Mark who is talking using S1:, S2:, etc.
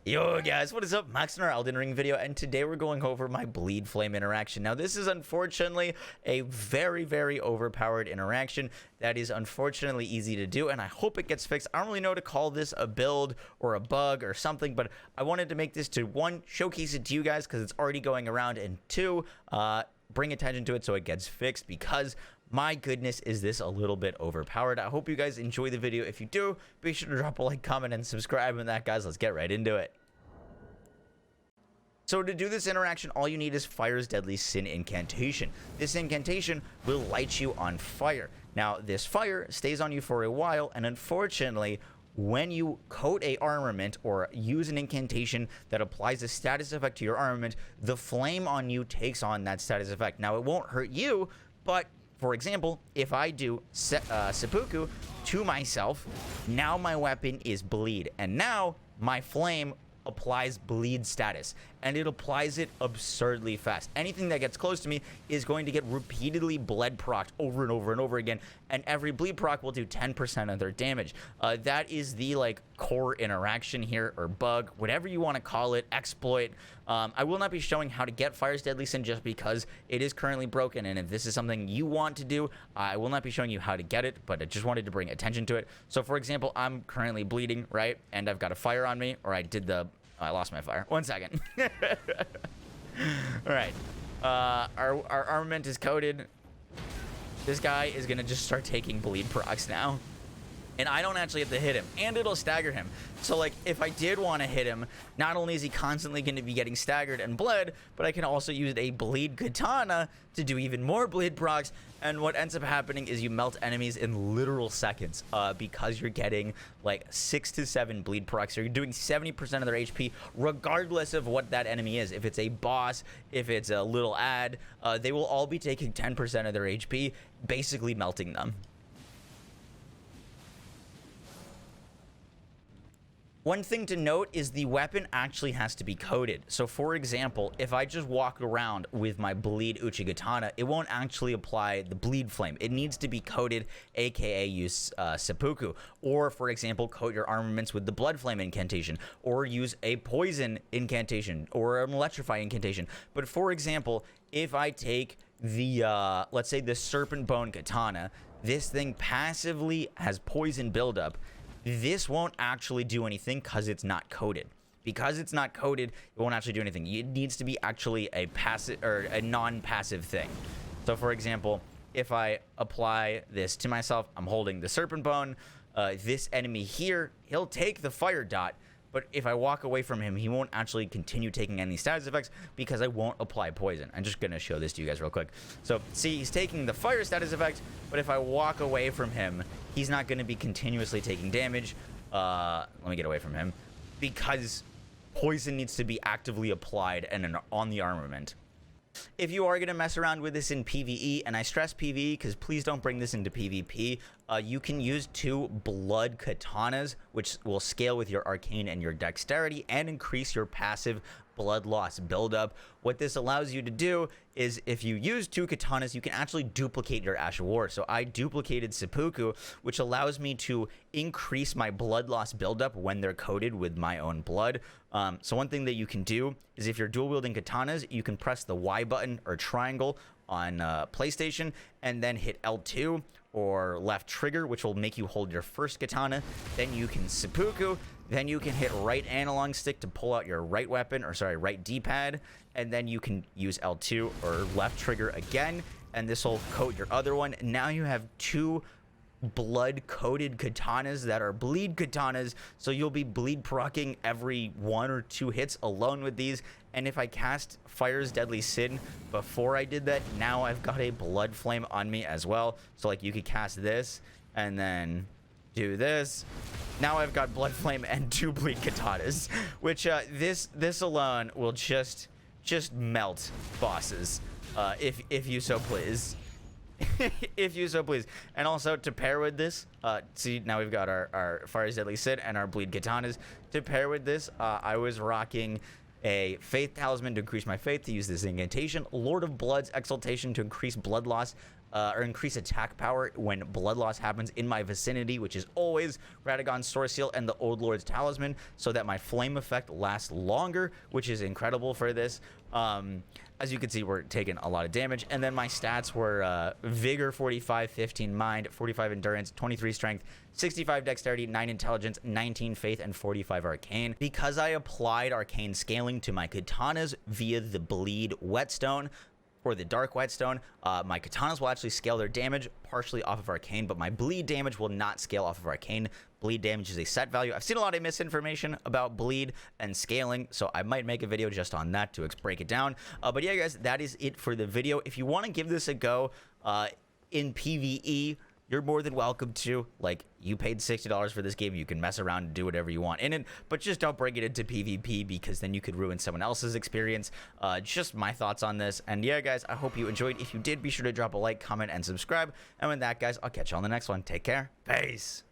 S1: Yo guys, what is up? Max in our Elden Ring video, and today we're going over my Bleed Flame interaction. Now this is unfortunately a very overpowered interaction that is unfortunately easy to do, and I hope it gets fixed. I don't really know to call this a build or a bug or something, but I wanted to make this to one, showcase it to you guys because it's already going around, and two, bring attention to it so it gets fixed because my goodness, is this a little bit overpowered. I hope you guys enjoy the video. If you do, be sure to drop a like, comment, and subscribe. And that, guys, let's get right into it. So to do this interaction, all you need is Fire's Deadly Sin incantation. This incantation will light you on fire. Now, this fire stays on you for a while, and unfortunately, when you coat a armament or use an incantation that applies a status effect to your armament, the flame on you takes on that status effect. Now, it won't hurt you, but for example, if I do seppuku to myself, now my weapon is bleed, and now my flame applies bleed status, and it applies it absurdly fast. Anything that gets close to me is going to get repeatedly bled procced over and over and over again, and every bleed proc will do 10% of their damage. That is the core interaction here, or bug, whatever you want to call it, exploit. I will not be showing how to get Fire's Deadly Sin just because it is currently broken, and if this is something you want to do, I will not be showing you how to get it, but I just wanted to bring attention to it. So for example, I'm currently bleeding, right, and I've got a fire on me, or I lost my fire. 1 second. All right. Our armament is coated. This guy is going to just start taking bleed procs now. And I don't actually have to hit him. And it'll stagger him. So, if I did want to hit him, not only is he constantly going to be getting staggered and bled, but I can also use a bleed katana to do even more bleed procs. And what ends up happening is you melt enemies in literal seconds because you're getting 6 to 7 bleed procs. So you're doing 70% of their HP regardless of what that enemy is. If it's a boss, if it's a little ad, they will all be taking 10% of their HP, basically melting them. One thing to note is the weapon actually has to be coated. So for example, if I just walk around with my bleed Uchigatana, it won't actually apply the bleed flame. It needs to be coated, aka use seppuku. Or for example, coat your armaments with the blood flame incantation, or use a poison incantation, or an electrify incantation. But for example, if I take the, let's say the serpent bone katana, this thing passively has poison buildup. This won't actually do anything because it's not coated. Because it's not coated, it won't actually do anything. It needs to be actually a passive or a non-passive thing. So for example, if I apply this to myself, I'm holding the serpent bone. This enemy here, he'll take the fire dot, but if I walk away from him, he won't actually continue taking any status effects because I won't apply poison. I'm just going to show this to you guys real quick. So, see, he's taking the fire status effect, but if I walk away from him, he's not going to be continuously taking damage. Let me get away from him. Because poison needs to be actively applied and on the armament. If you are going to mess around with this in PvE, and I stress PvE because please don't bring this into PvP, you can use 2 blood katanas, which will scale with your arcane and your dexterity and increase your passive blood loss buildup. What this allows you to do is if you use 2 katanas, you can actually duplicate your Ash of War. So I duplicated seppuku, which allows me to increase my blood loss buildup when they're coated with my own blood. So one thing that you can do is if you're dual wielding katanas, you can press the Y button or triangle on PlayStation and then hit L2 or left trigger, which will make you hold your first katana. Then you can seppuku. Then you can hit right analog stick to pull out your right weapon, or sorry, right D-pad. And then you can use L2 or left trigger again, and this will coat your other one. Now you have 2 blood-coated katanas that are bleed katanas, so you'll be bleed procking every 1 or 2 hits alone with these. And if I cast Fire's Deadly Sin before I did that, now I've got a blood flame on me as well. So you could cast this and then do this. Now I've got blood flame and 2 bleed katanas, which this alone will just melt bosses, if you so please. If you so please. And also to pair with this, see, now we've got our Fire's Deadly Sin and our bleed katanas. To pair with this, I was rocking a Faith Talisman to increase my faith, to use this incantation, Lord of Blood's Exaltation to increase blood loss or increase attack power when blood loss happens in my vicinity, which is always Radagon's Sword Seal and the Old Lord's Talisman, so that my flame effect lasts longer, which is incredible for this. As you can see, we're taking a lot of damage. And then my stats were Vigor 45, 15 Mind, 45 Endurance, 23 Strength, 65 Dexterity, 9 Intelligence, 19 Faith, and 45 Arcane. Because I applied Arcane scaling to my katanas via the Bleed Whetstone, or the Dark Whetstone, my katanas will actually scale their damage partially off of Arcane, but my bleed damage will not scale off of Arcane. Bleed damage is a set value. I've seen a lot of misinformation about bleed and scaling, so I might make a video just on that to break it down. But yeah, guys, that is it for the video. If you want to give this a go in PvE, you're more than welcome to. Like, you paid $60 for this game, you can mess around and do whatever you want in it, but just don't bring it into PvP, because then you could ruin someone else's experience. Just my thoughts on this. And yeah, guys, I hope you enjoyed. If you did, be sure to drop a like, comment, and subscribe. And with that, guys, I'll catch you on the next one. Take care. Peace.